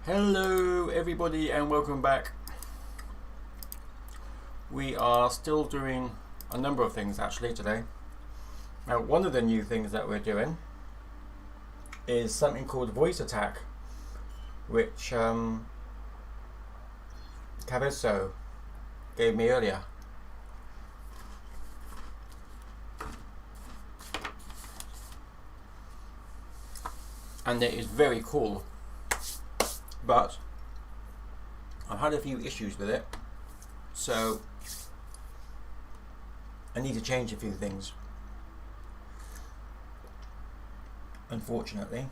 Hello everybody and welcome back. We are still doing a number of things actually today. Now one of the new things that we're doing is something called voice attack, which Cabezo gave me earlier. And it is very cool. But I've had a few issues with it, so I need to change a few things, unfortunately.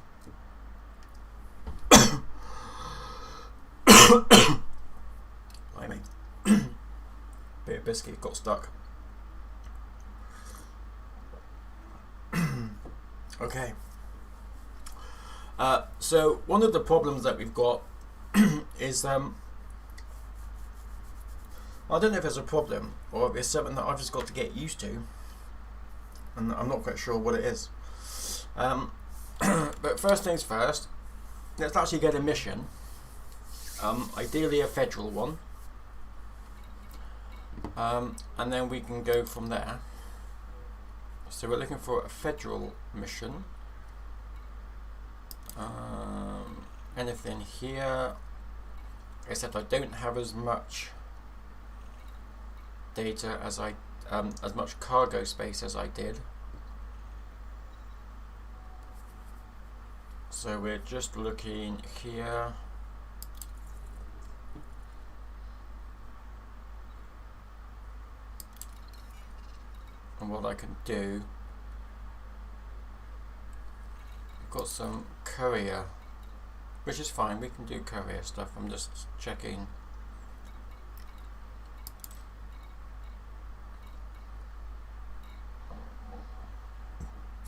Blimey. Bit of biscuit got stuck. Okay. So one of the problems that we've got is I don't know if it's a problem or if it's something that I've just got to get used to, and I'm not quite sure what it is. But first things first, let's actually get a mission, ideally a federal one, and then we can go from there. So we're looking for a federal mission. Anything here, except I don't have as much data as as much cargo space as I did. So we're just looking here. And what I can do, I've got some courier, which is fine, we can do courier stuff. I'm just checking.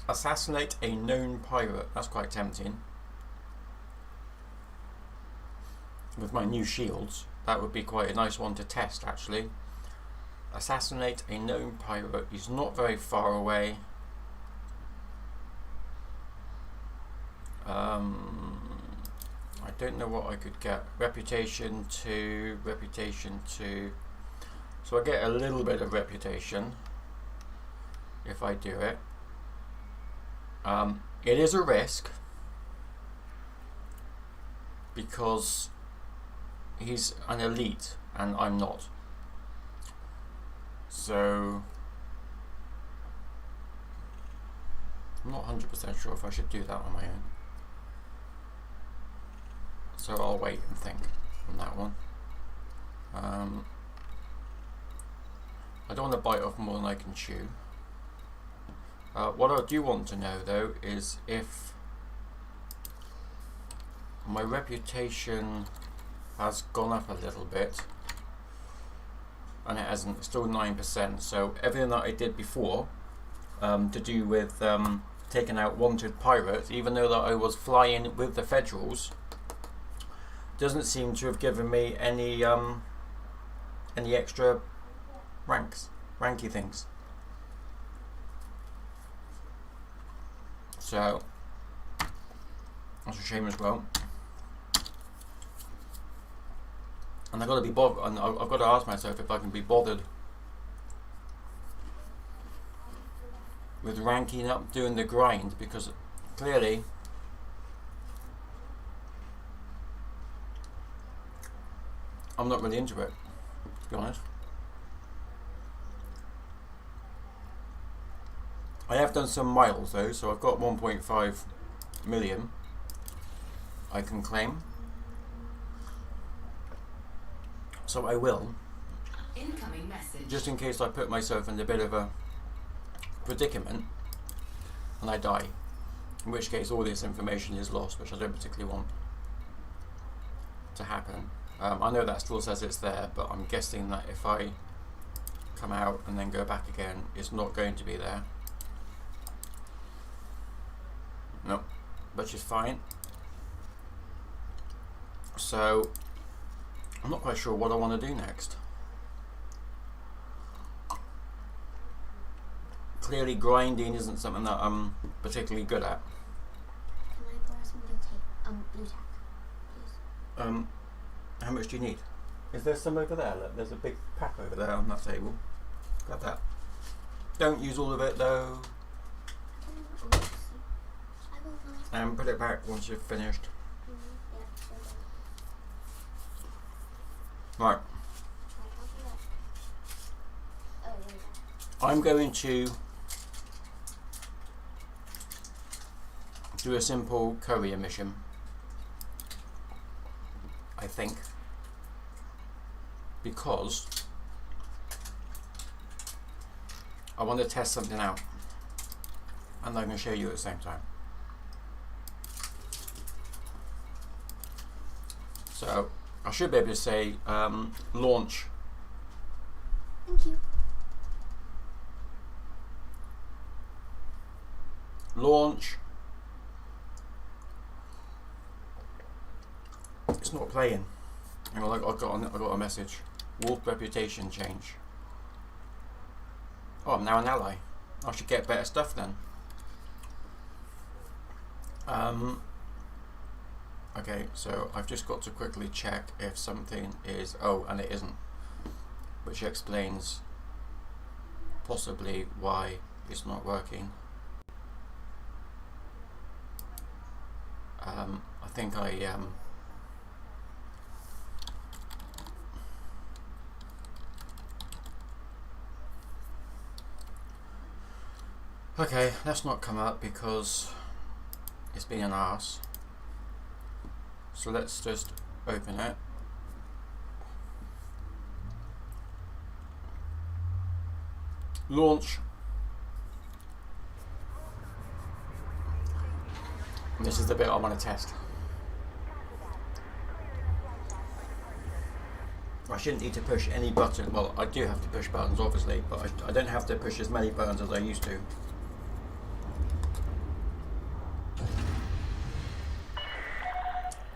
Assassinate a known pirate, that's quite tempting. With my new shields, that would be quite a nice one to test actually. Assassinate a known pirate, he's not very far away. I don't know what I could get. Reputation 2, reputation 2. So I get a little bit of reputation if I do it. It is a risk because he's an elite and I'm not. So I'm not 100% sure if I should do that on my own. So I'll wait and think on that one. I don't want to bite off more than I can chew. What I do want to know though is if my reputation has gone up a little bit, and it hasn't, it's still 9%. So everything that I did before to do with taking out wanted pirates, even though that I was flying with the Federals, doesn't seem to have given me any extra ranky things. So that's a shame as well. And I've got to be bothered, and I've got to ask myself if I can be bothered with ranking up, doing the grind, because clearly I'm not really into it, to be honest. I have done some miles though, so I've got 1.5 million I can claim. So I will, incoming message, just in case I put myself in a bit of a predicament and I die, in which case all this information is lost, which I don't particularly want to happen. I know that still says it's there, but I'm guessing that if I come out and then go back again, it's not going to be there. No, which is fine. So I'm not quite sure what I want to do next. Clearly grinding isn't something that I'm particularly good at. Can I borrow some blue tape? Blue tack, please. How much do you need? Is there some over there? Look, there's a big pack over there on that table. Grab that. Don't use all of it though. And put it back once you've finished. Right. I'm going to do a simple courier mission, I think, because I want to test something out and I'm going to show you at the same time. So I should be able to say launch. Thank you. Launch. It's not playing. Hang on, I got a message. Wolf reputation change. Oh, I'm now an ally. I should get better stuff then. Okay, so I've just got to quickly check if something is... Oh, and it isn't. Which explains possibly why it's not working. I think okay, let's not come up because it's been an arse. So let's just open it. Launch. This is the bit I want to test. I shouldn't need to push any button. Well, I do have to push buttons obviously, but I don't have to push as many buttons as I used to.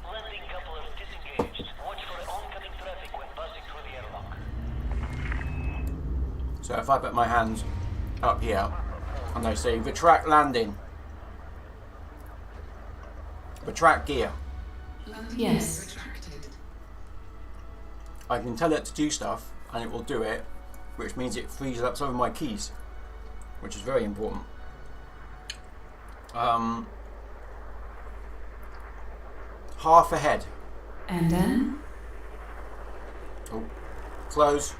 Landing couplers disengaged. Watch for oncoming traffic when passing through the airlock. So if I put my hands up here and I say retract landing, retract gear, Landing Yes. retracted. I can tell it to do stuff and it will do it, which means it frees up some of my keys, which is very important. Half ahead. And then? Oh, close.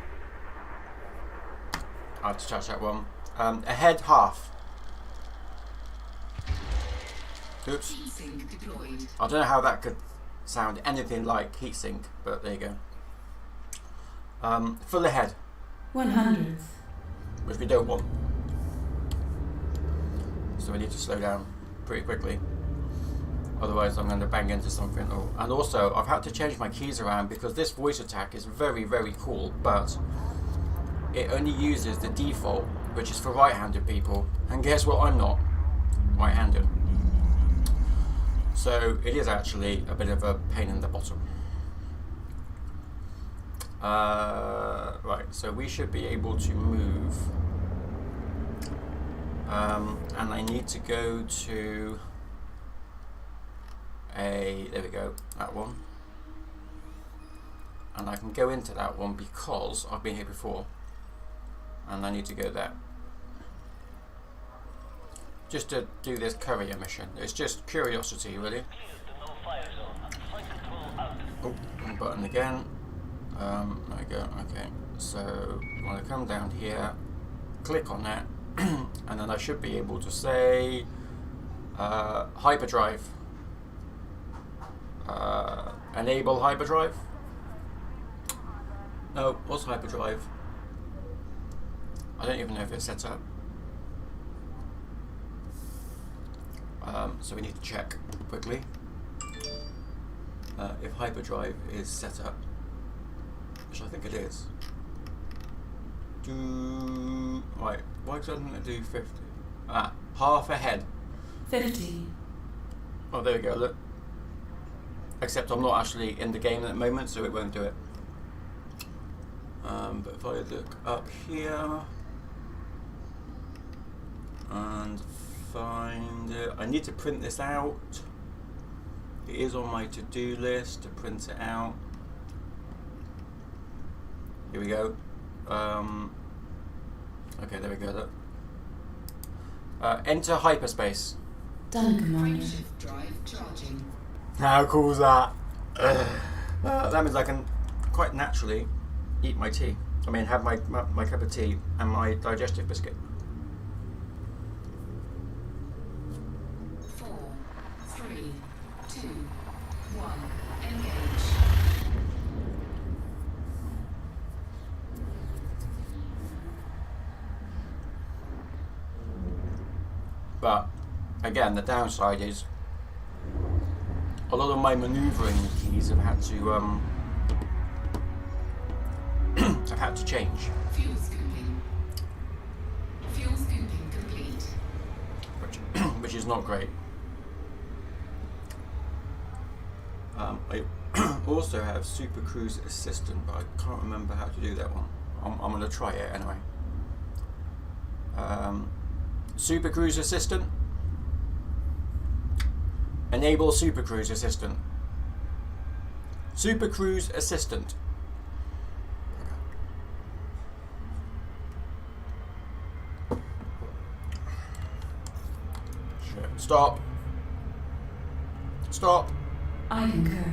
I have to touch that one. Ahead half. Oops. Heatsink deployed. I don't know how that could sound anything like heatsink, but there you go. Full ahead, 100th. which we don't want. So we need to slow down pretty quickly. Otherwise I'm going to bang into something. Oh, and also I've had to change my keys around because this voice attack is very, very cool, but it only uses the default, which is for right-handed people. And guess what? I'm not right-handed. So it is actually a bit of a pain in the bottom. Right, so we should be able to move. And I need to go to there we go, that one. And I can go into that one because I've been here before. And I need to go there. Just to do this courier mission. It's just curiosity, really. Clear the no fire zone. Flight control out. Oh, wrong button again. There we go. Okay, so I'm going to come down here, click on that, and then I should be able to say hyperdrive. Enable hyperdrive. No, what's hyperdrive? I don't even know if it's set up. So we need to check quickly if hyperdrive is set up, which I think it is. Right, why doesn't it do 50? Half ahead. 50. Oh, there we go, look. Except I'm not actually in the game at the moment, so it won't do it. But if I look up here and find it, I need to print this out. It is on my to-do list to print it out. Here we go. Okay, there we go. Look. Enter hyperspace. Done, Commander. Frameshift drive charging. How cool is that? That means I can quite naturally eat my tea. I mean, have my cup of tea and my digestive biscuit. 4, 3, 2, 1. Engage. But again, the downside is a lot of my manoeuvring keys have had to I've had to change, Fuel scooping. Fuel scooping complete. which is not great. I also have Super Cruise Assistant, but I can't remember how to do that one. I'm going to try it anyway. Super Cruise Assistant. Enable Super Cruise Assistant. Super Cruise Assistant. Shit. Stop. Stop. I concur.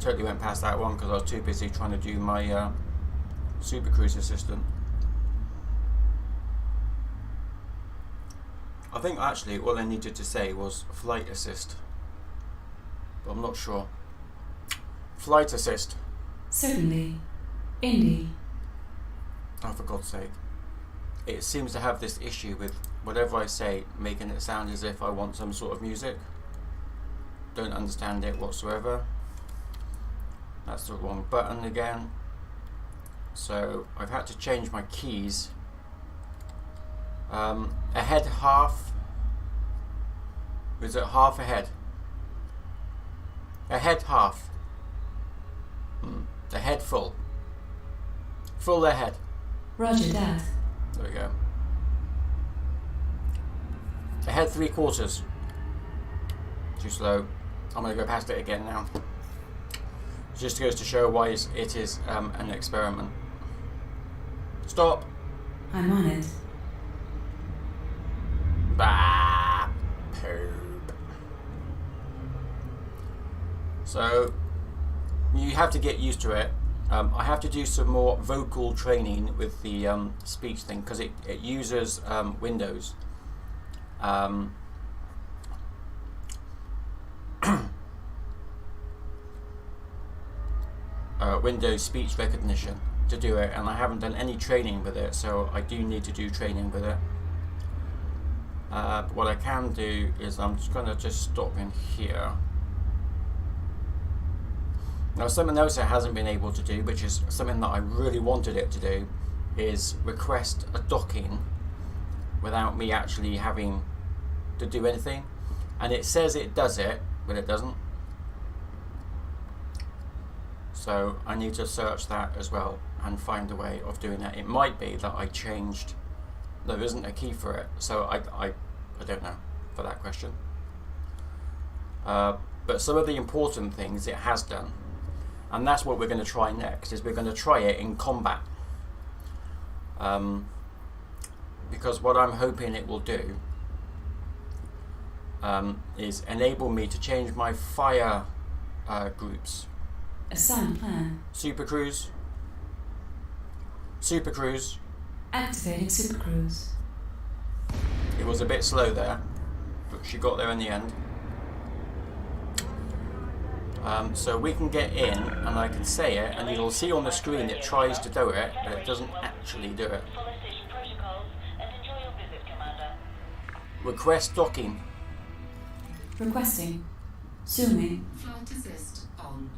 Totally went past that one because I was too busy trying to do my Super Cruise Assistant. I think actually all I needed to say was Flight Assist, but I'm not sure. Flight Assist. Certainly. Indy. Oh, for God's sake. It seems to have this issue with whatever I say making it sound as if I want some sort of music. Don't understand it whatsoever. That's the wrong button again. So I've had to change my keys. Ahead half. Is it half ahead? Ahead half. Ahead full. Full ahead. Roger that. There we go. Ahead 3/4. Too slow. I'm going to go past it again now. Just goes to show why it is an experiment. Stop. I'm on it. Bah, poop. So you have to get used to it. I have to do some more vocal training with the speech thing because it uses Windows. Windows speech recognition to do it, and I haven't done any training with it, so I do need to do training with it. But what I can do is I'm just going to stop in here. Now something else it hasn't been able to do, which is something that I really wanted it to do, is request a docking without me actually having to do anything. And it says it does it, but it doesn't. So I need to search that as well and find a way of doing that. It might be that I changed, there isn't a key for it, so I don't know for that question. But some of the important things it has done, and that's what we're going to try next, is we're going to try it in combat. Because what I'm hoping it will do is enable me to change my fire groups. A sound plan. Super Cruise. Super Cruise. Activating Super Cruise. It was a bit slow there, but she got there in the end. So we can get in, and I can say it, and you'll see on the screen it tries to do it, but it doesn't actually do it. Follow station protocols and enjoy your visit, Commander. Request docking. Requesting. Zooming. Flight assist on.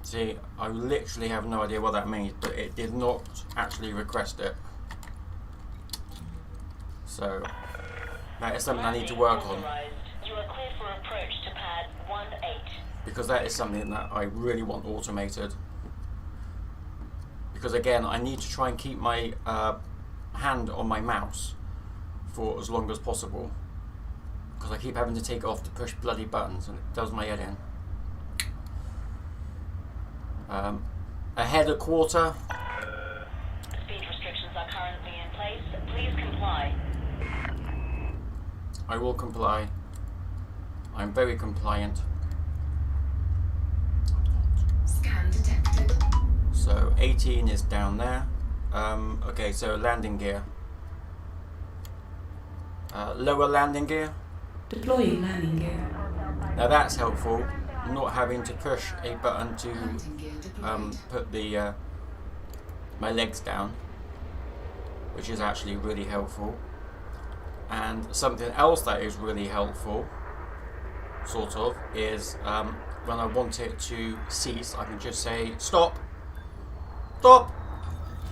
See, I literally have no idea what that means, but it did not actually request it. So that is something I need to work on, You are cleared for approach to pad 18. because that is something that I really want automated. Because again, I need to try and keep my hand on my mouse for as long as possible. because I keep having to take it off to push bloody buttons and it does my head in. Ahead a quarter. Speed restrictions are currently in place. Please comply. I will comply. I'm very compliant. Scan detected. So 18 is down there. Okay, so landing gear. Lower landing gear. Deploying landing gear. Now that's helpful. Not having to push a button to Landing gear deployed. put the my legs down, which is actually really helpful. And something else that is really helpful, sort of, is when I want it to cease, I can just say stop, stop.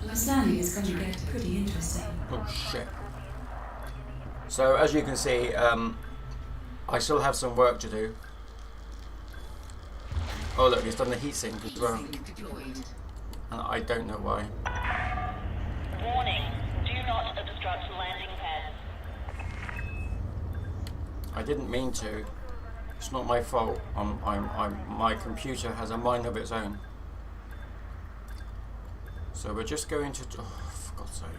This landing is going to get pretty interesting. Oh shit. So as you can see, I still have some work to do. Oh look, it's done the heatsink as well, Heatsink deployed. and I don't know why. Warning, do not obstruct landing pads. I didn't mean to. It's not my fault. My computer has a mind of its own. So we're just going to. Oh, for God's sake!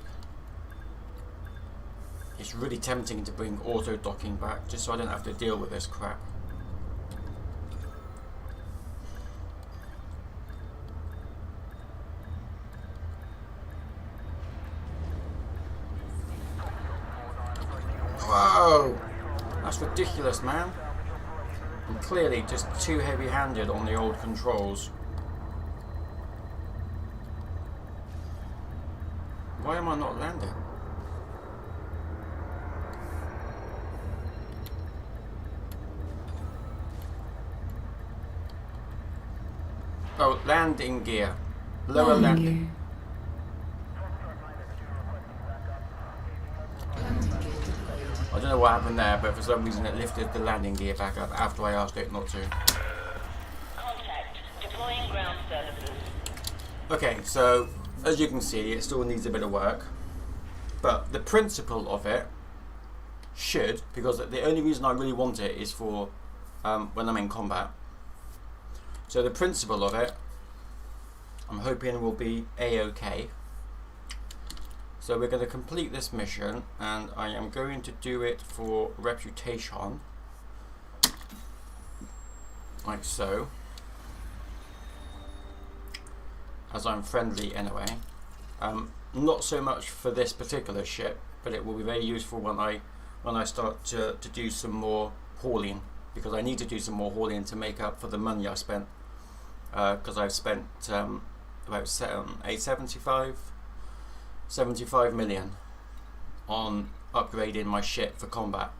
It's really tempting to bring auto docking back, just so I don't have to deal with this crap. Whoa! That's ridiculous, man. I'm clearly just too heavy-handed on the old controls. Why am I not landing? Oh, landing gear. Lower landing. gear. Landing gear deployed. I don't know what happened there, but for some reason it lifted the landing gear back up after I asked it not to. Contact. Deploying ground services. Okay, so as you can see, it still needs a bit of work, but the principle of it should, because the only reason I really want it is for when I'm in combat. So the principle of it, I'm hoping will be a-okay. So we're going to complete this mission, and I am going to do it for reputation, like so, as I'm friendly anyway. Not so much for this particular ship, but it will be very useful when I start to do some more hauling, because I need to do some more hauling to make up for the money I spent, because I've spent about 75 million on upgrading my ship for combat,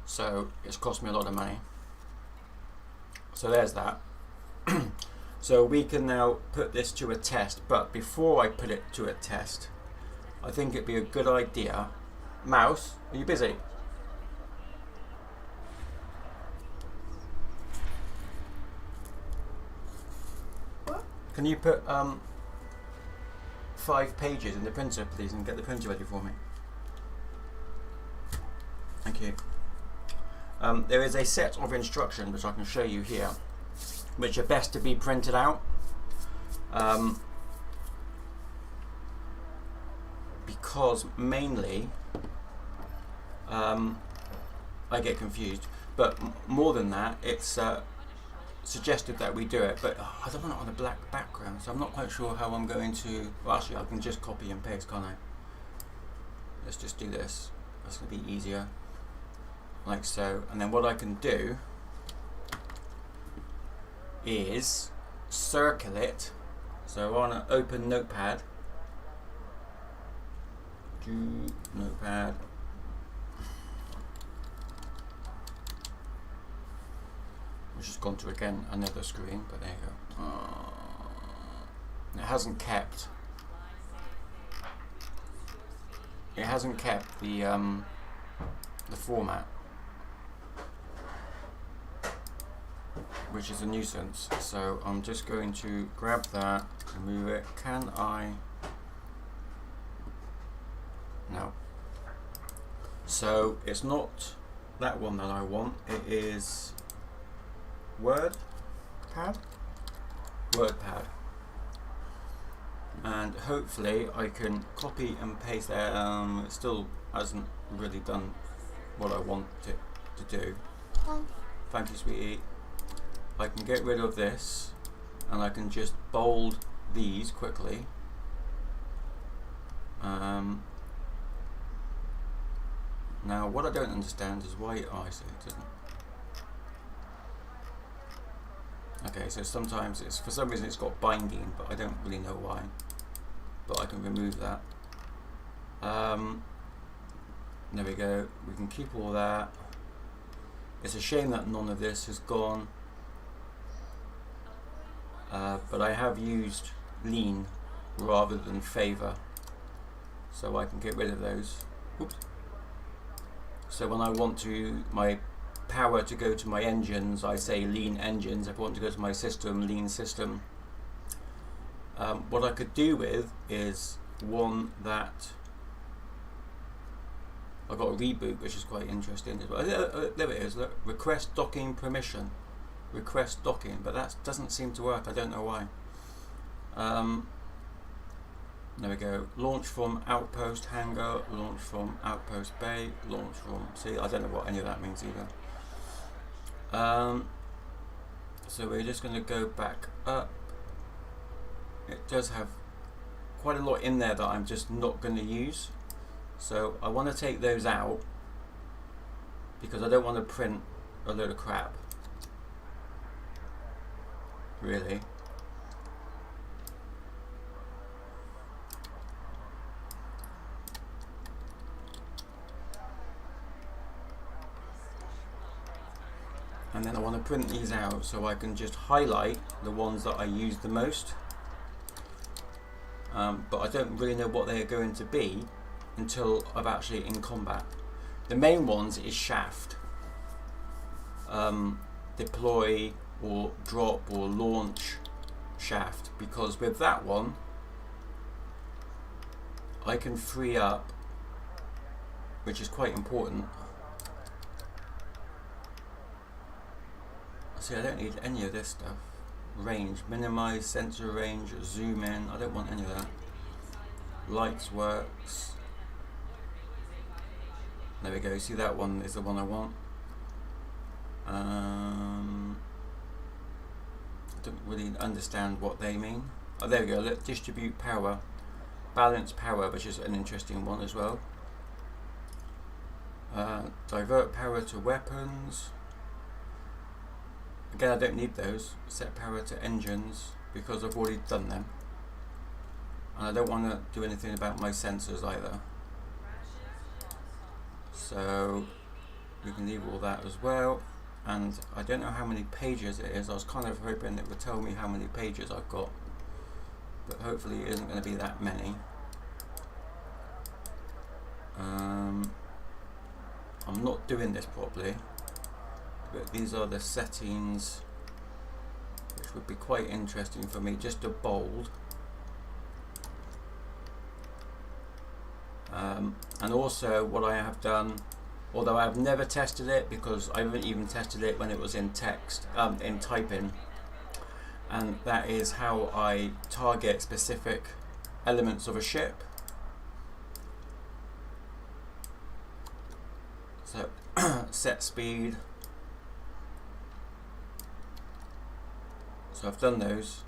so it's cost me a lot of money. So there's that. So we can now put this to a test, but before I put it to a test, I think it'd be a good idea. Mouse, are you busy? What? Can you put 5 pages in the printer, please, and get the printer ready for me? Thank you. There is a set of instructions which I can show you here, which are best to be printed out, because mainly I get confused, but more than that, it's suggested that we do it, but I don't want it on a black background, so I'm not quite sure how I'm going to. Well, actually I can just copy and paste, can't I? Let's just do this. That's going to be easier, like so. And then what I can do is circle it. So on an open notepad, notepad, which has gone to again another screen, but there you go. It hasn't kept the format, which is a nuisance. So I'm just going to grab that, remove it. Can I? No. So it's not that one that I want. It is WordPad, and hopefully I can copy and paste that. It still hasn't really done what I want it to do. Thank you, sweetie. I can get rid of this, and I can just bold these quickly. Now what I don't understand is why, oh I see, it doesn't. Okay, so sometimes it's, for some reason it's got binding, but I don't really know why. But I can remove that. There we go, we can keep all that. It's a shame that none of this has gone. But I have used lean rather than favor, so I can get rid of those. Oops. So when I want to my power to go to my engines, I say lean engines. If I want to go to my system, lean system. What I could do with is one that I got a reboot, which is quite interesting as well. There it is. Look, request docking permission. Request docking, but that doesn't seem to work. I don't know why. There we go. Launch from outpost hangar. Launch from outpost bay. Launch from. See, I don't know what any of that means either. So we're just going to go back up. It does have quite a lot in there that I'm just not going to use. So I want to take those out because I don't want to print a load of crap. Really. And then I want to print these out so I can just highlight the ones that I use the most. But I don't really know what they are going to be until I'm actually in combat. The main ones is shaft, deploy or drop or launch shaft, because with that one I can free up, which is quite important. See, I don't need any of this stuff. Range, minimize sensor range, zoom in, I don't want any of that. Lights works. There we go, see that one is the one I want. I don't really understand what they mean. Oh, there we go, let's distribute power. Balance power, which is an interesting one as well. Divert power to weapons. Again, I don't need those. Set power to engines because I've already done them. And I don't want to do anything about my sensors either. So we can leave all that as well. And I don't know how many pages it is. I was kind of hoping it would tell me how many pages I've got. But hopefully it isn't going to be that many. I'm not doing this properly. But these are the settings, which would be quite interesting for me just to bold. And also what I have done, although I've never tested it because I haven't even tested it when it was in text, in typing, and that is how I target specific elements of a ship. So set speed. So I've done those.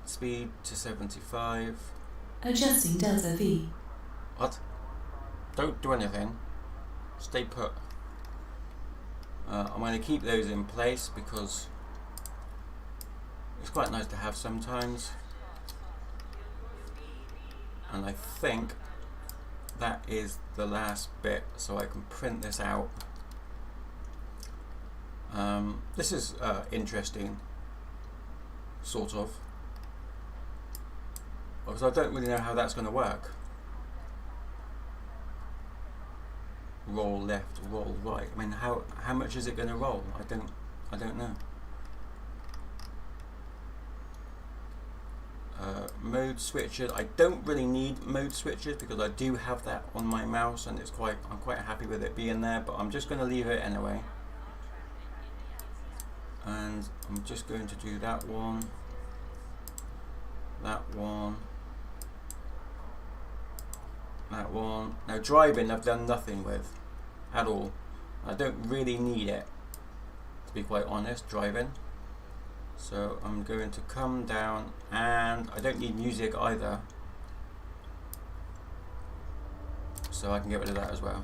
Speed to 75. Adjusting delta V. What? Don't do anything. Stay put. I'm going to keep those in place because it's quite nice to have sometimes. And I think that is the last bit, so I can print this out. This is interesting, sort of, because I don't really know how that's going to work. Roll left, roll right. I mean, how much is it going to roll? I don't know. mode switches. I don't really need mode switches because I do have that on my mouse, and I'm quite happy with it being there, but I'm just going to leave it anyway. And I'm just going to do that one, that one, that one. Now driving I've done nothing with at all. I don't really need it, to be quite honest, driving. So I'm going to come down, and I don't need music either, so I can get rid of that as well.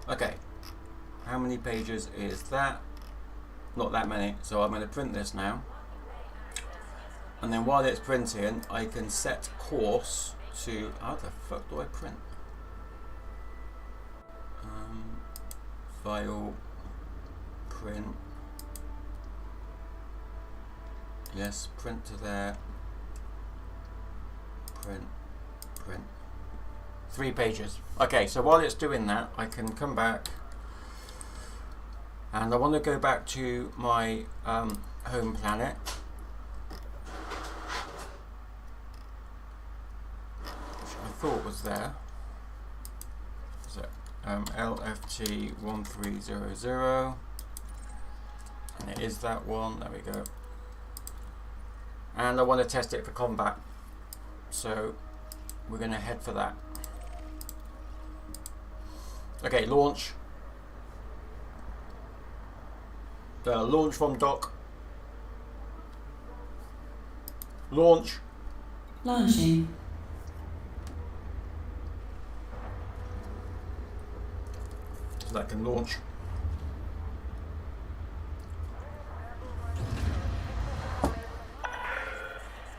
Okay, how many pages is that? Not that many, so I'm going to print this now, and then while it's printing I can set course to, how the fuck do I print? File, print. Yes, print to there. Print, print. 3 pages. Okay, so while it's doing that, I can come back, and I want to go back to my home planet. Which I thought was there. Is it LFT 1300? And it is that one. There we go. And I want to test it for combat, so we're going to head for that. Okay, launch. Launch from dock. Launch. Launching. So that can launch.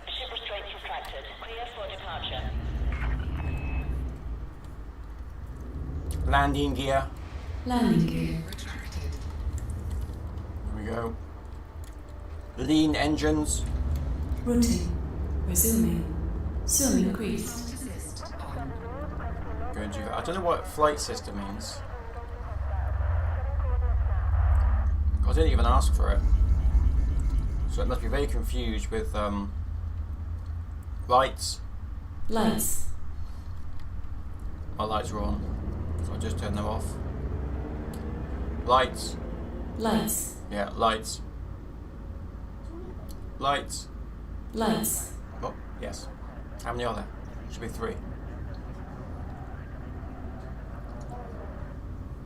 Ship restraints retracted. Clear for departure. Landing gear. Landing gear. Retracted. There we go. Lean engines. Routing. Resuming. Zoom increased. Flight assist on. Going to. I don't know what flight system means. I didn't even ask for it, so it must be very confused with lights. Lights. My lights are on, so I just turn them off. Lights. Lights. Yeah, lights. Lights. Lights. Oh, yes. How many are there? Should be 3.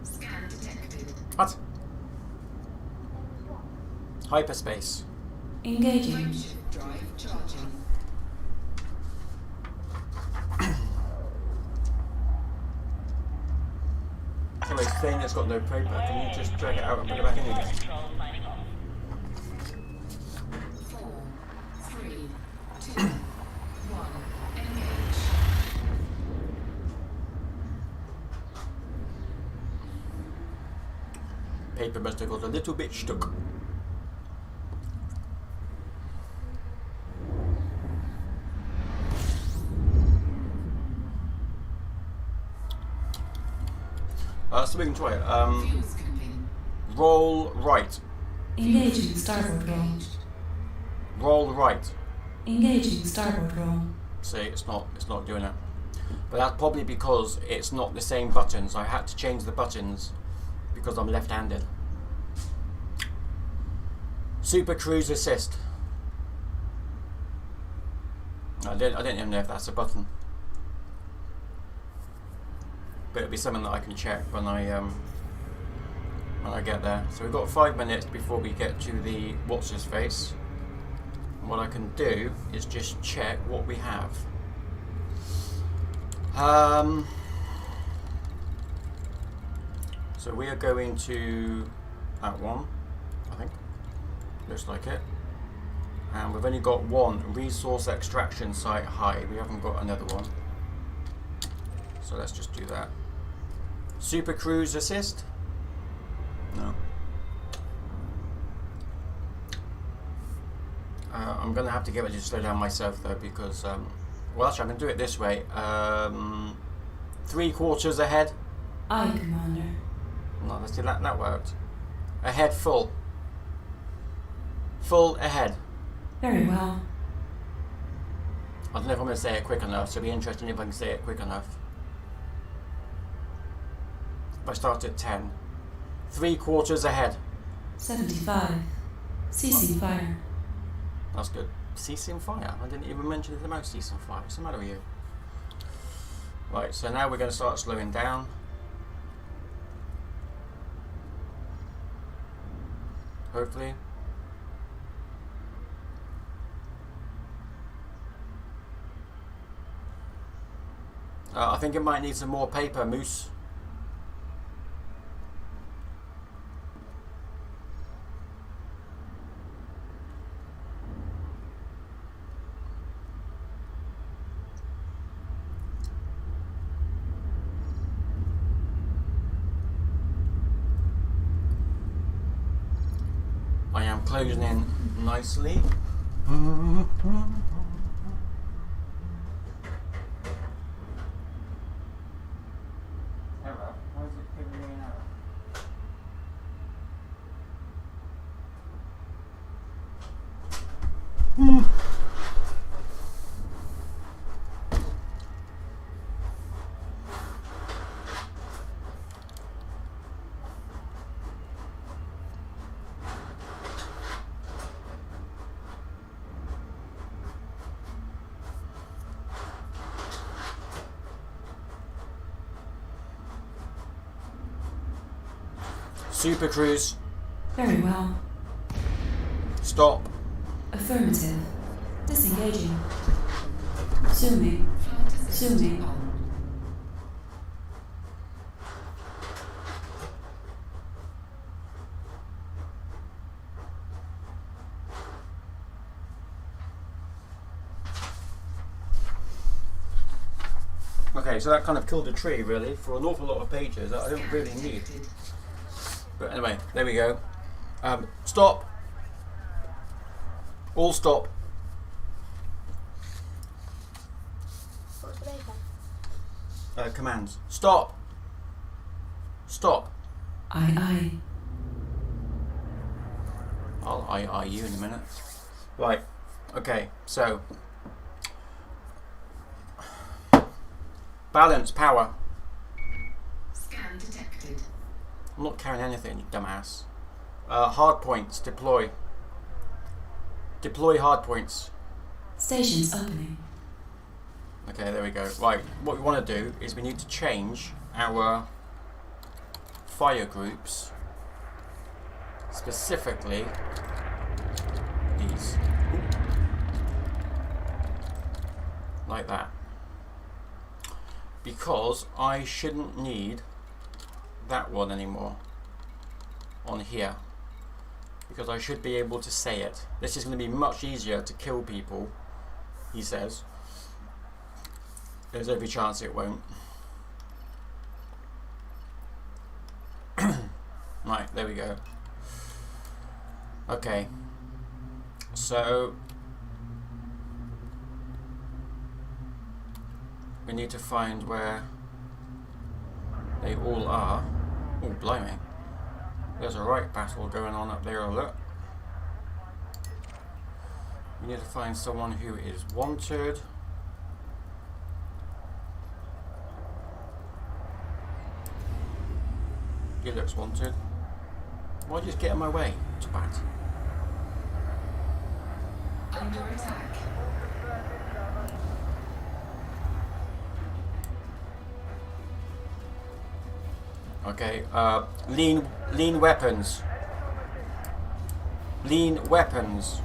Scan detected. What? Hyperspace. Engaging. Frameshift drive charging. So it's saying it's got no paper. Can you just drag it out and put it back in again? Control signing off. 4, 3, 2, 1. Engage. Paper must have got a little bit stuck. So we can try it. Fuel scooping. Roll right. Engaging starboard roll. Roll right. Engaging starboard roll. See, it's not doing it. But that's probably because it's not the same buttons. I had to change the buttons because I'm left-handed. Super Cruise Assist. I don't even know if that's a button. But it'll be something that I can check when I get there. So we've got 5 minutes before we get to the what's his face. And what I can do is just check what we have. So we are going to that one, I think. Looks like it. And we've only got one resource extraction site high. We haven't got another one. So let's just do that. Super Cruise Assist? No. I'm going to have to get ready to slow down myself though because, well actually I'm going to do it this way. 3/4 ahead. Aye, Commander. No, let's do that. That worked. Ahead full. Full ahead. Very well. I don't know if I'm going to say it quick enough, so it'll be interesting if I can say it quick enough. If I start at 10. 3/4 ahead. 75. Ceasing fire. That's good. Ceasing fire? I didn't even mention anything about ceasing fire. What's the matter with you? Right, so now we're going to start slowing down. Hopefully. I think it might need some more paper, Moose. I am closing in nicely. Super Cruise. Very well. Stop. Affirmative. Disengaging. Zooming. Flight assist Zooming. on. Okay, so that kind of killed the tree, really, for an awful lot of pages that I don't really need. Detected. But anyway, there we go. Stop. All stop. What's the paper? Commands. Stop. Stop. Aye. I'll I you in a minute. Right. Okay, so. Balance, power. Scan detected. I'm not carrying anything, you dumbass. Hard points, deploy. Deploy hard points. Stations opening. Okay, there we go. Right, what we want to do is we need to change our fire groups, specifically these. Like that. Because I shouldn't need that one anymore on here, because I should be able to say it. This is going to be much easier to kill people, he says. There's every chance it won't. Right, there we go. Okay, so we need to find where they all are. Oh, blimey. There's a right battle going on up there, look. We need to find someone who is wanted. He looks wanted. Why do you just get in my way? Twat. Under attack. Okay, lean weapons. Lean weapons.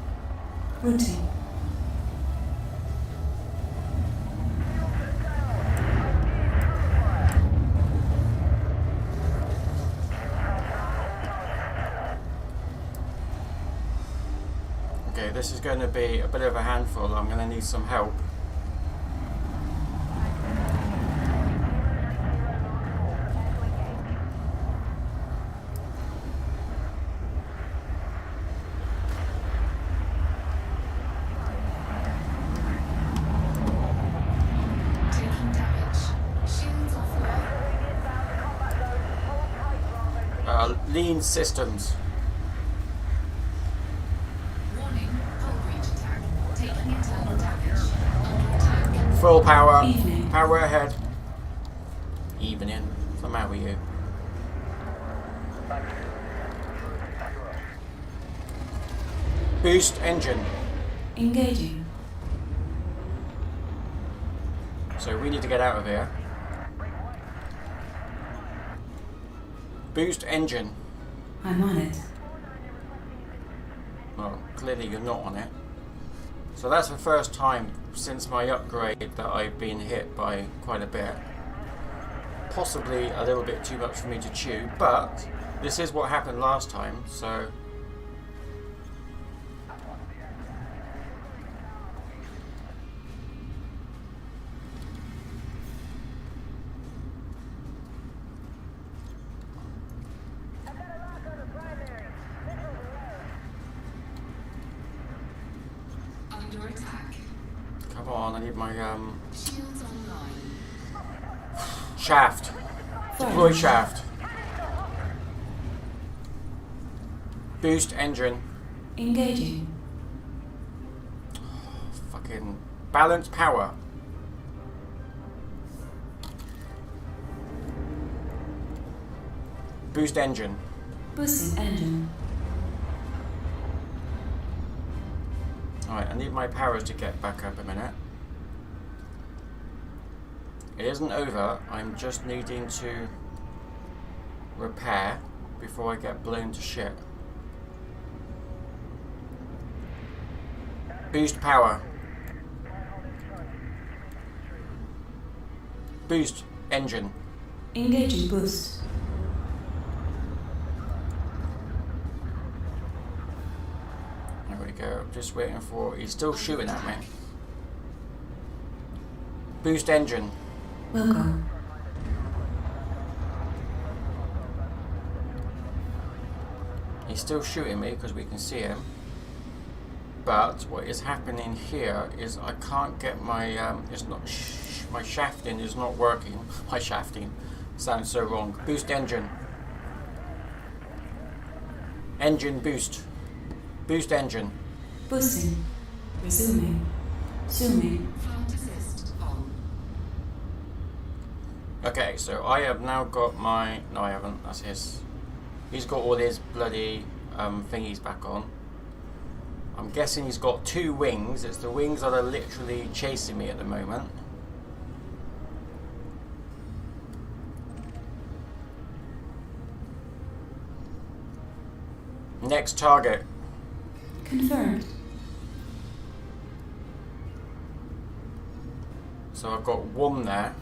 Routing. Okay, this is going to be a bit of a handful. I'm going to need some help. Taking damage. Shields offline. Lean systems. Warning, hull breach attack. Taking internal damage. Under attack. Full power. Evening. Power ahead. Evening. What's the matter with you? Boost engine. Engaging. So we need to get out of here. Boost engine. I'm on it. Well, clearly you're not on it. So that's the first time since my upgrade that I've been hit by quite a bit. Possibly a little bit too much for me to chew, but this is what happened last time, so... Under attack. Come on, I need my Shields online. shaft. Deploy shaft. Boost engine. Engaging. Fucking balance power. Boost engine. Boosting engine. Alright, I need my powers to get back up a minute. It isn't over, I'm just needing to repair before I get blown to shit. Boost power. Boost engine. Engaging boost. There we go, just waiting for... He's still shooting at me. Boost engine. Welcome. He's still shooting me because we can see him. But what is happening here is I can't get my... it's not... my shafting is not working. My shafting sounds so wrong. Boost engine. Engine boost. Boost engine. Boosting. Resuming. Zooming. Flight assist on. Okay, so I have now got my... No, I haven't. That's his. He's got all his bloody thingies back on. I'm guessing he's got two wings. It's the wings that are literally chasing me at the moment. Next target. Confirmed. So I've got one there.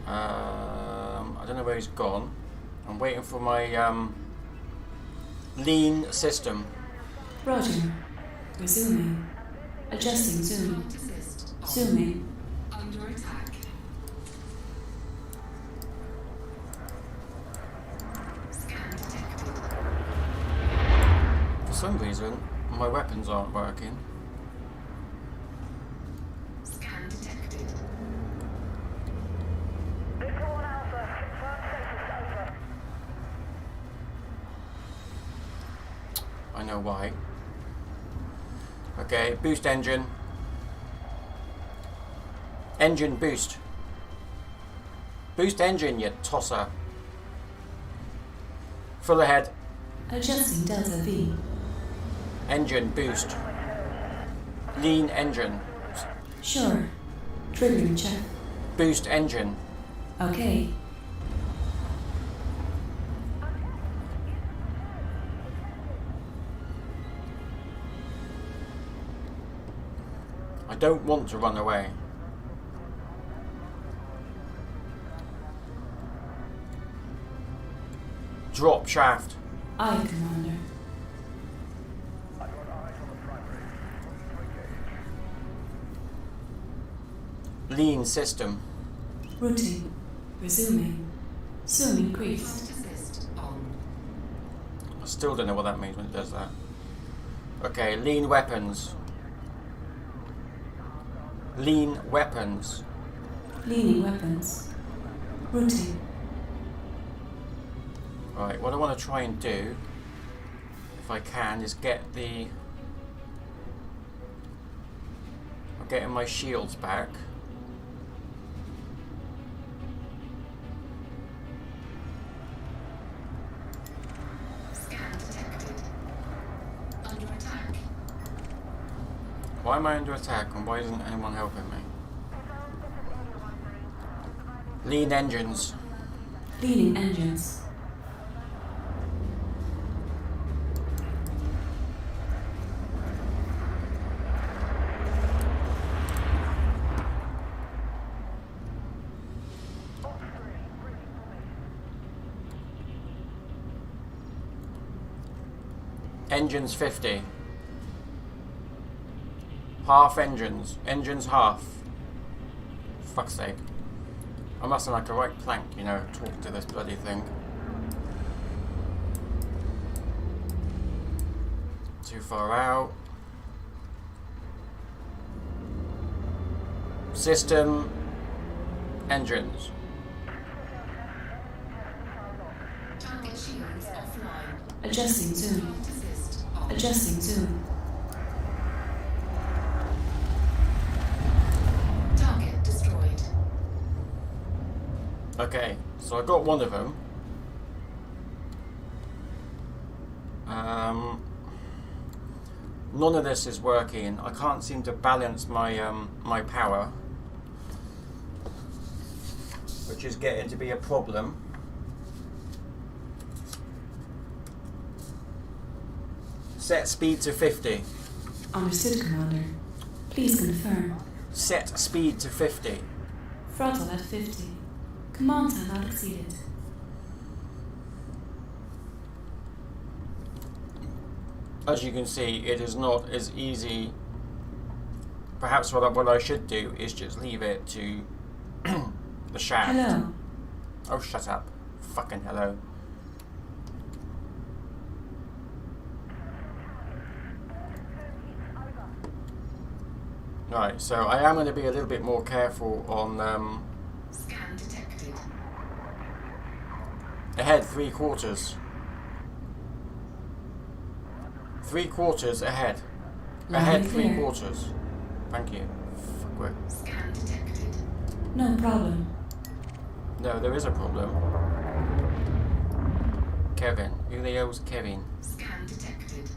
I don't know where he's gone. I'm waiting for my lean system. Roger. Resuming. Adjusting zoom. Flight assist on. Zooming. Under attack. Scan detected. For some reason, my weapons aren't working. Scan detected. I know why. Okay, boost engine. Engine boost. Boost engine, you tosser. Full ahead. Adjusting delta V. Engine boost. Lean engine. Sure. Triggering check. Boost engine. Okay. I don't want to run away. Drop shaft. Aye, Commander. Lean system. Routing. Resuming. Zoom increased. Flight assist on. I still don't know what that means when it does that. Okay, lean weapons. Lean weapons. Leaning weapons. Routing. Right, what I want to try and do, if I can, is get the... getting my shields back. Scan detected. Under attack. Why am I under attack and why isn't anyone helping me? Lean engines. Leading engines. Engines 50. Half engines. Engines half. Fuck's sake. I must have like a right plank, you know, talking to this bloody thing. Too far out. System. Engines. Target shields offline. Adjusting zoom. Flight assist on. Adjusting zoom. Target destroyed. Okay, so I got one of them. None of this is working. I can't seem to balance my my power, which is getting to be a problem. Set speed to 50. Understood, Commander. Please confirm. Set speed to 50. Throttle at 50. Command time not exceeded. As you can see, it is not as easy. Perhaps what I should do is just leave it to the shaft. Hello. Oh, shut up. Fucking hello. Right, so I am going to be a little bit more careful on Scan detected. ahead 3/4. 3/4 ahead. Ahead Loud and clear. 3/4. Thank you. Fuckwit. Scan detected. No problem. No, there is a problem. Kevin. Who the hell's Kevin? Scan detected.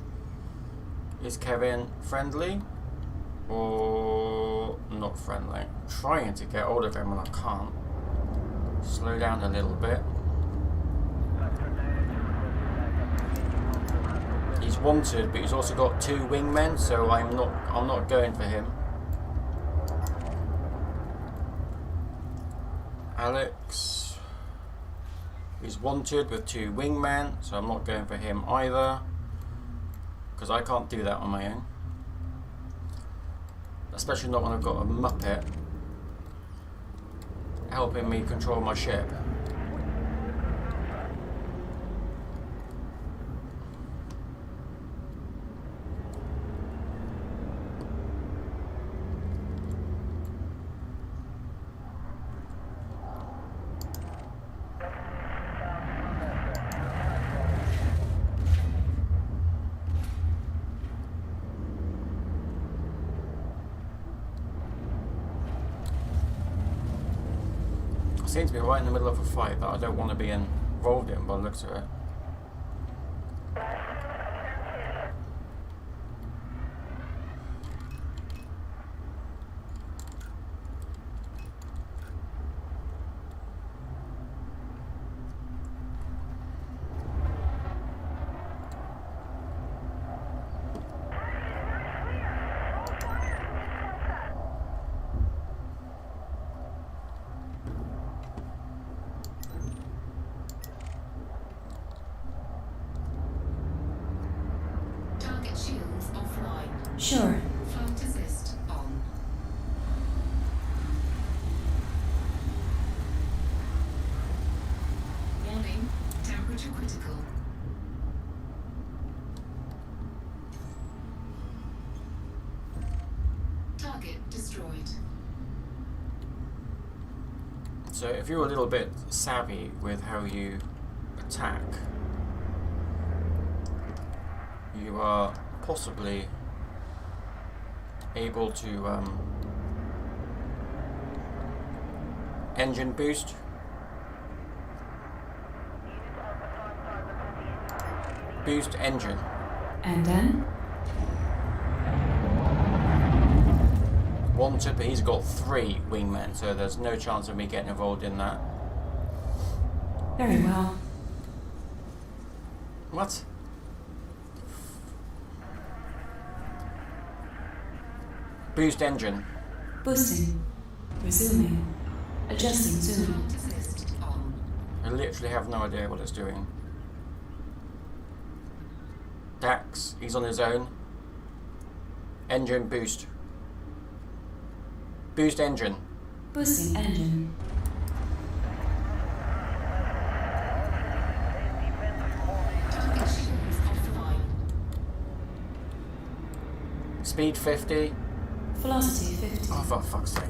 Is Kevin friendly? Or not friendly? I'm trying to get hold of him and I can't. Slow down a little bit. He's wanted, but he's also got 2 wingmen, so I'm not going for him. Alex. He's wanted with 2 wingmen, so I'm not going for him either. Because I can't do that on my own. Especially not when I've got a Muppet helping me control my ship. Seems to be right in the middle of a fight that I don't want to be involved in by the looks of it. Target shields offline. Sure. Flight assist on. Warning. Temperature critical. Target destroyed. So if you're a little bit savvy with how you attack, you are possibly able to Engine boost. Boost engine. And then? Wanted, but he's got 3 wingmen, so there's no chance of me getting involved in that. Very well. What? Boost engine. Boosting. Resuming. Adjusting soon. Flight assist on. I literally have no idea what it's doing. Dax, he's on his own. Engine boost. Boost engine. Boosting engine. Target shields offline. Speed 50. Velocity 50. Oh, for fuck's sake.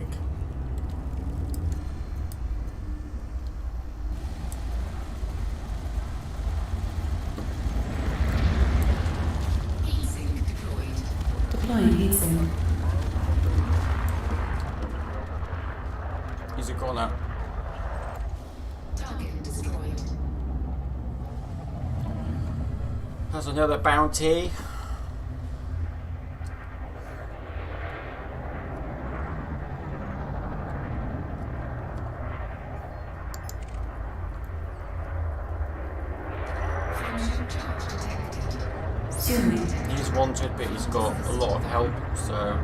Heatsink deployed. Deploying heatsink. He's a corner. Target destroyed. There's another bounty. Friendship charge detected. Resuming. He's wanted, but he's got a lot of help, so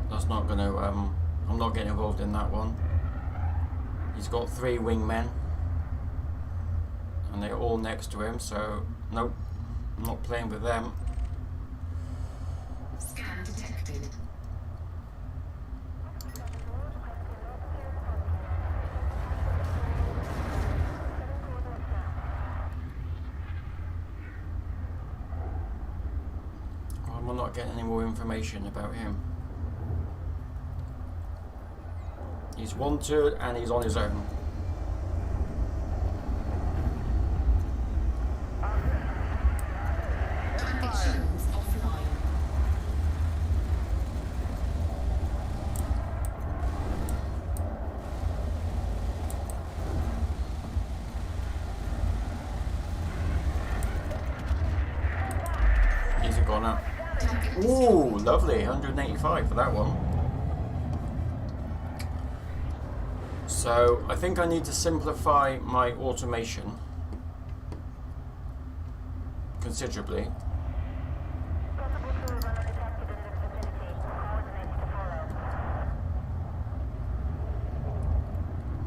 that's not going to. I'm not getting involved in that one. He's got 3 wingmen, and they're all next to him, so nope, I'm not playing with them. Scan detected. I'm not getting any more information about him. He's wanted and he's on his own. Target shields offline. He's a goner. Target Ooh, lovely, 185 for that one. So I think I need to simplify my automation considerably.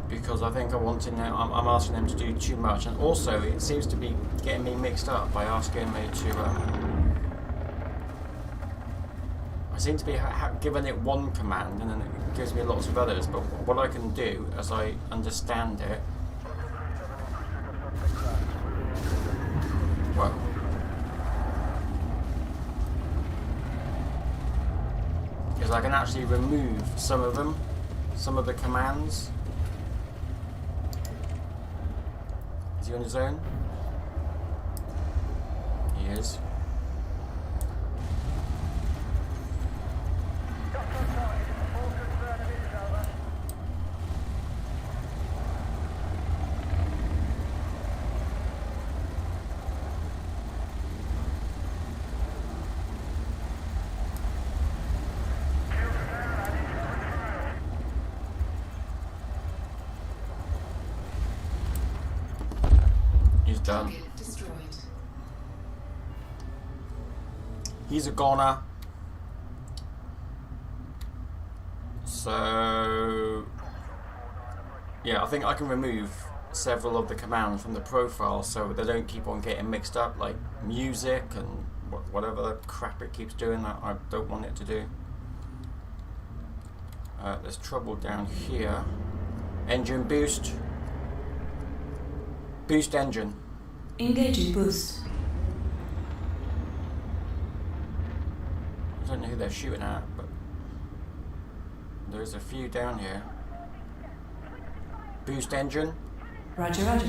Because I think I'm asking them to do too much, and also it seems to be getting me mixed up by asking me to. I seem to be given it one command, and then it gives me lots of others. But what I can do, as I understand it, well, is I can actually remove some of them, some of the commands. Is he on his own? He is. He's done. target destroyed. He's a goner. So yeah, I think I can remove several of the commands from the profile so they don't keep on getting mixed up, like music and whatever crap it keeps doing that I don't want it to do. There's trouble down here. Engine boost. Boost engine. Engaging boost. I don't know who they're shooting at, but there's a few down here. Boost engine. Roger, roger.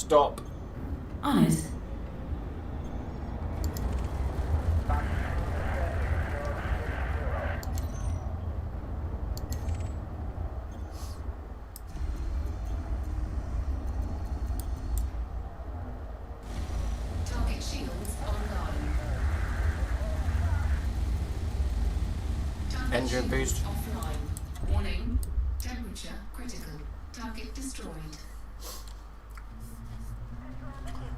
Stop. On it. Target shields online. Target Engine shields boost. offline. Warning. Temperature critical. Target destroyed.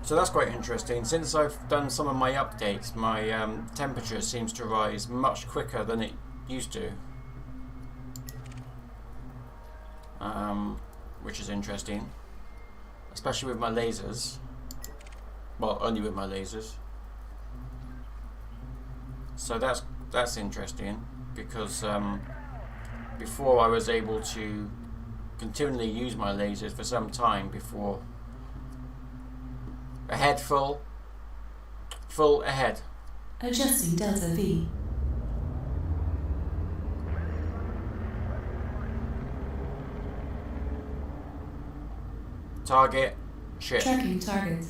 So that's quite interesting. Since I've done some of my updates, my temperature seems to rise much quicker than it used to. Which is interesting. Especially with my lasers. Well, only with my lasers. So that's interesting, because before I was able to continually use my lasers for some time before. Ahead, full ahead. Adjusting Delta V. Target, shit. Tracking target.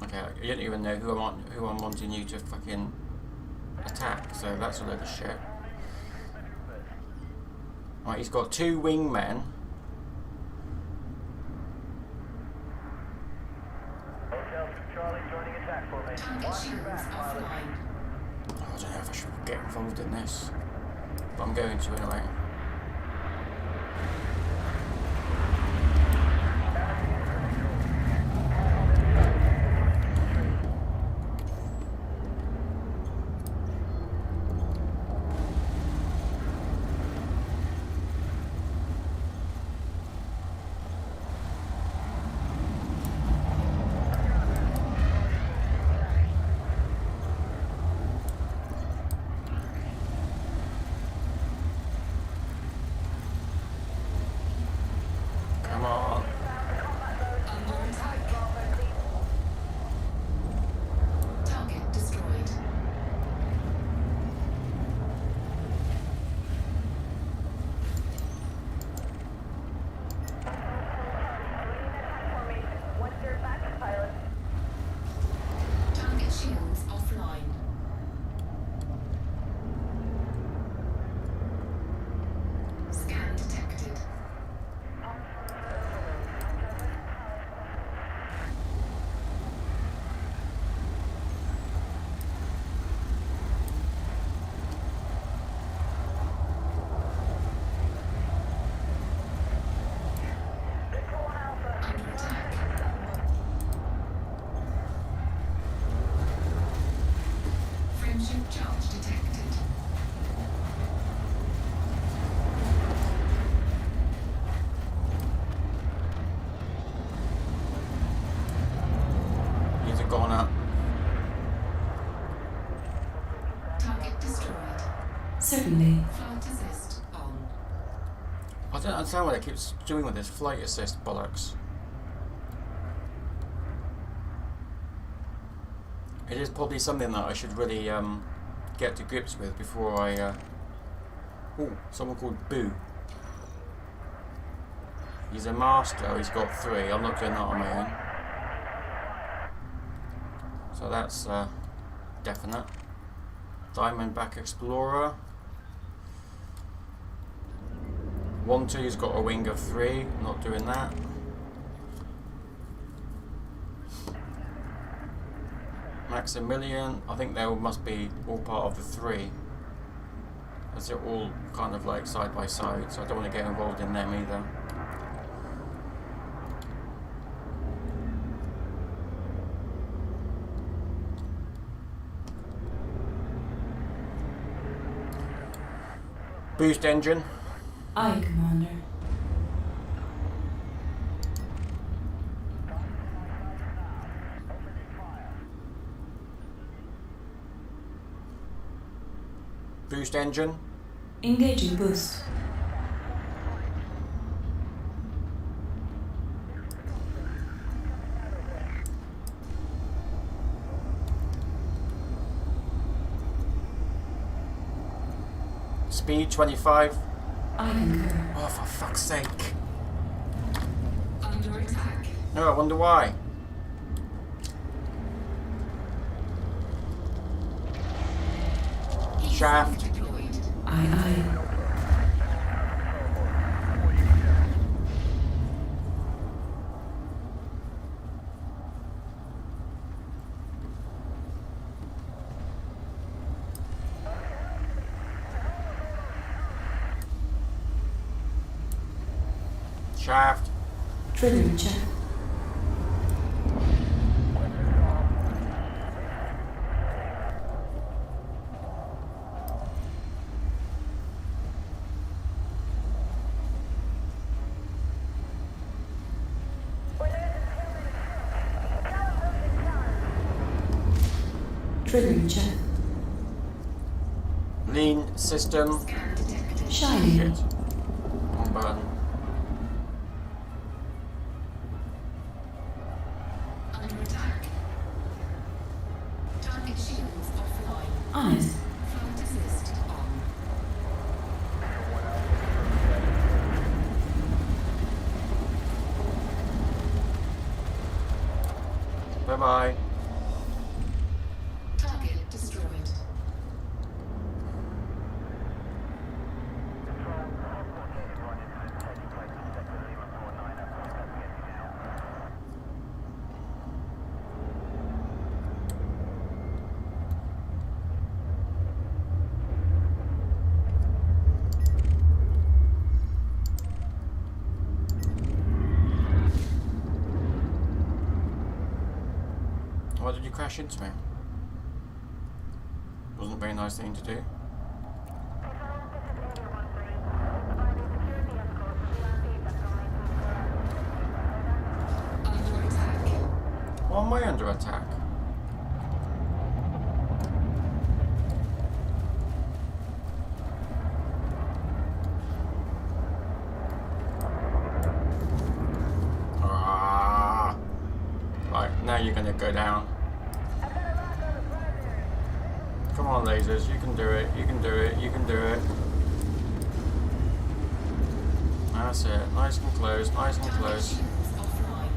Okay, I don't even know who I'm wanting you to fucking attack, so that's a load of shit. Right, he's got 2 wingmen. Hotel 2 Charlie joining attack formation. Target shields offline. Oh, I don't know if I should get involved in this, but I'm going to anyway. Come on. Under attack. Target destroyed. Target shields offline. Scan detected. Under attack. Friendship charge detected. He's a goner. Target destroyed. Certainly. Flight assist on. I don't understand what it keeps doing with this flight assist bollocks. It is probably something that I should really get to grips with before I... Oh, someone called Boo. He's a master, he's got 3. I'm not doing that on my own. So that's definite. Diamondback Explorer. 1-2's got a wing of 3, not doing that. Maximilian, I think they all must be all part of the 3, as they're all kind of like side by side, so I don't want to get involved in them either. Boost engine. Aye, Commander. Boost engine. Engaging boost. Speed 25. I concur. Oh, for fuck's sake. Under attack. No, I wonder why. Shaft. Deployed. Aye, aye. Shaft. Triggering check. Triggering check. Lean system. Scan detected. Shiny. Shit. Wrong button. Under attack. Target shields offline. Eyes. Flight assist on. Bye bye. Target destroyed. Why did you crash into me? Wasn't a very nice thing to do. Under attack. Why am I under attack? Ah. Right, now you're gonna go down. Come on, lasers, you can do it, you can do it, you can do it. That's it, nice and close, nice and Target close. shields offline.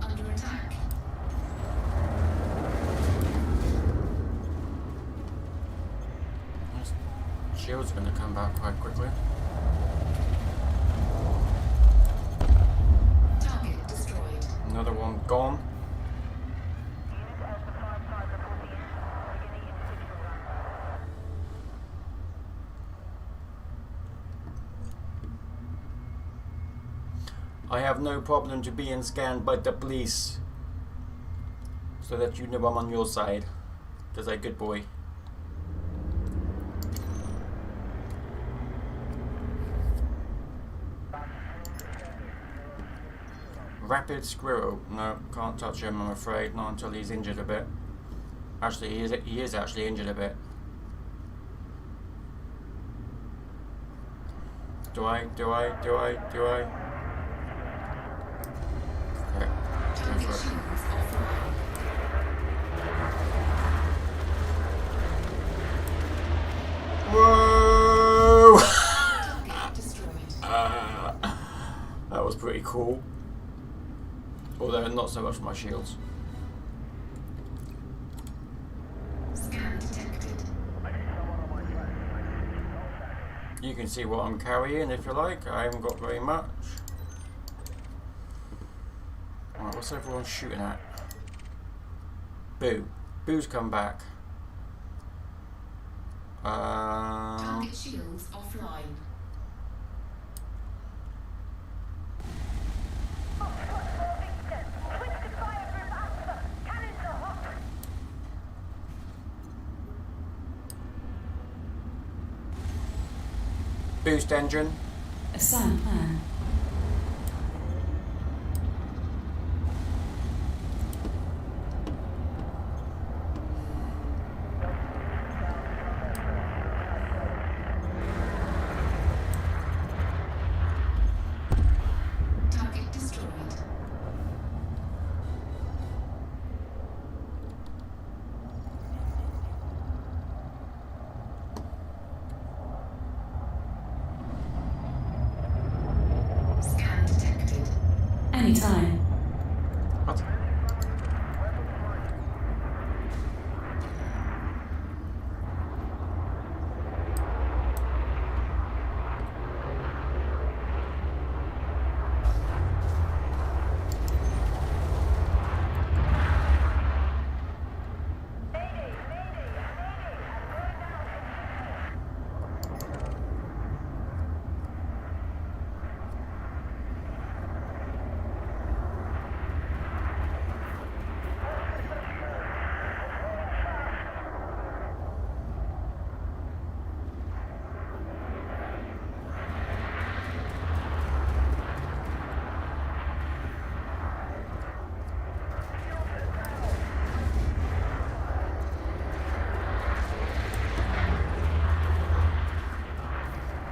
Under attack. Shields are gonna come back quite quickly. Target destroyed. Another one gone. I have no problem to being scanned by the police. So that you know I'm on your side. Because I'm a good boy. Rapid squirrel. No, can't touch him, I'm afraid. Not until he's injured a bit. Actually, he is actually injured a bit. Do I? Okay. Go Target for it. shields offline. Whoa! Target destroyed. That was pretty cool. Although not so much for my shields. Scan detected. You can see what I'm carrying if you like. I haven't got very much. Alright, what's everyone shooting at? Boo. Boo's come back. Target shields offline. Boost engine. Assign plan. Target destroyed. Anytime. What?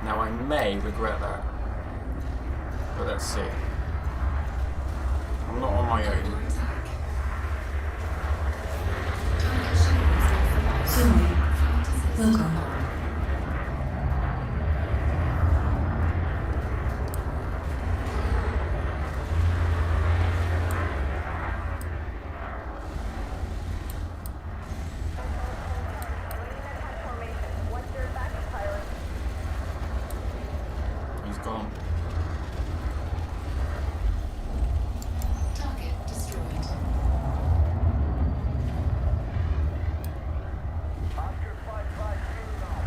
Now I may regret that, but let's see. I'm not on my own. Under attack. Target shields offline. Sumi. Flight assist Welcome. on. He's gone. Target destroyed. Oscar 552 now.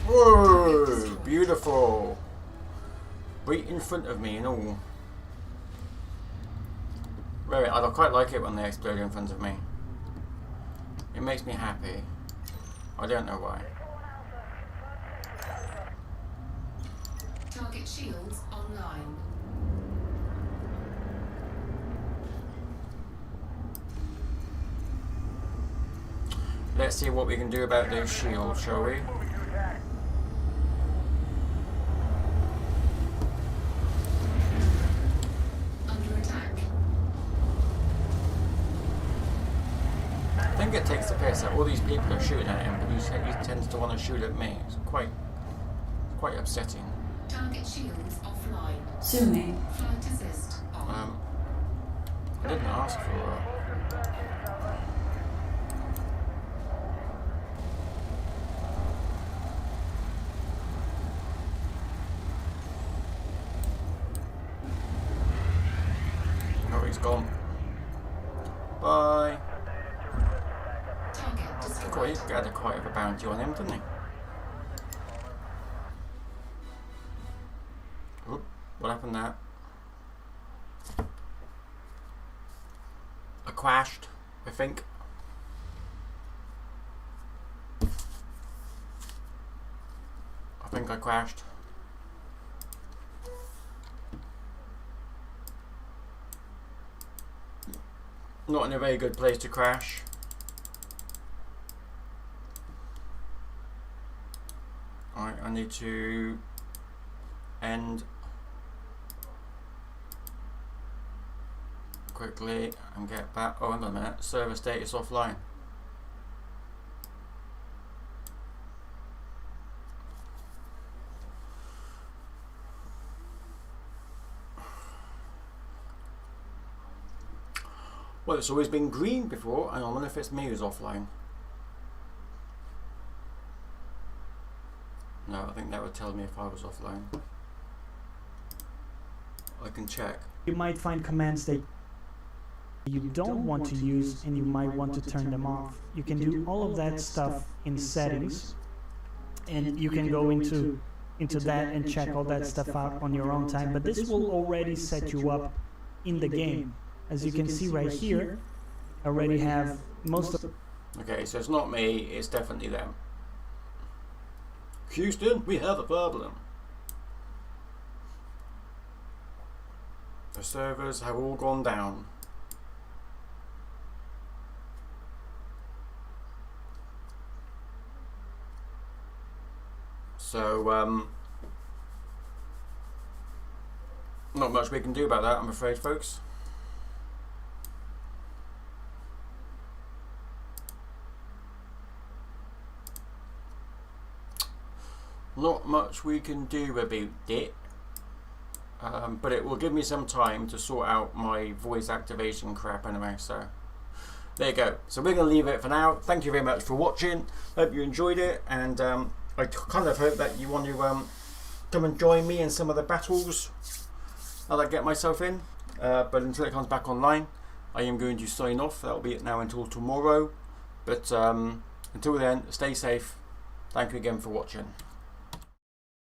Whoa! Beautiful! Right in front of me and all. Right, I quite like it when they explode in front of me. It makes me happy. I don't know why. Target shields online. Let's see what we can do about those shields, shall we? Moving to attack. Under attack. I think it takes the piss that all these people are shooting at him, but he tends to want to shoot at me. It's quite upsetting. Target shields offline. Sumi. Flight assist on. I didn't ask for Oh, he's gone. Bye. Target Quite, destroyed. he had quite a bounty on him, didn't he? Oop, what happened there? I crashed, I think. I think I crashed. Not in a very good place to crash. Alright, I need to end quickly and get back. Oh, hang on a minute. Server status offline. Well, it's always been green before, and I wonder if it's me who's offline. No, I think that would tell me if I was offline. I can check. You might find commands that you don't want to use and you might want to turn them off. You can do all of that stuff in settings, and you can go into that and check all that stuff out on your own time, but this will already set you up in the game. As you can see right here, I already have most of... Okay, so it's not me, it's definitely them. Houston, we have a problem. The servers have all gone down. So, not much we can do about that, I'm afraid, folks. Not much we can do about it. But it will give me some time to sort out my voice activation crap anyway, so there you go. So we're going to leave it for now. Thank you very much for watching. Hope you enjoyed it, and I kind of hope that you want to come and join me in some of the battles that I get myself in. But until it comes back online, I am going to sign off. That'll be it now until tomorrow. But until then, stay safe. Thank you again for watching.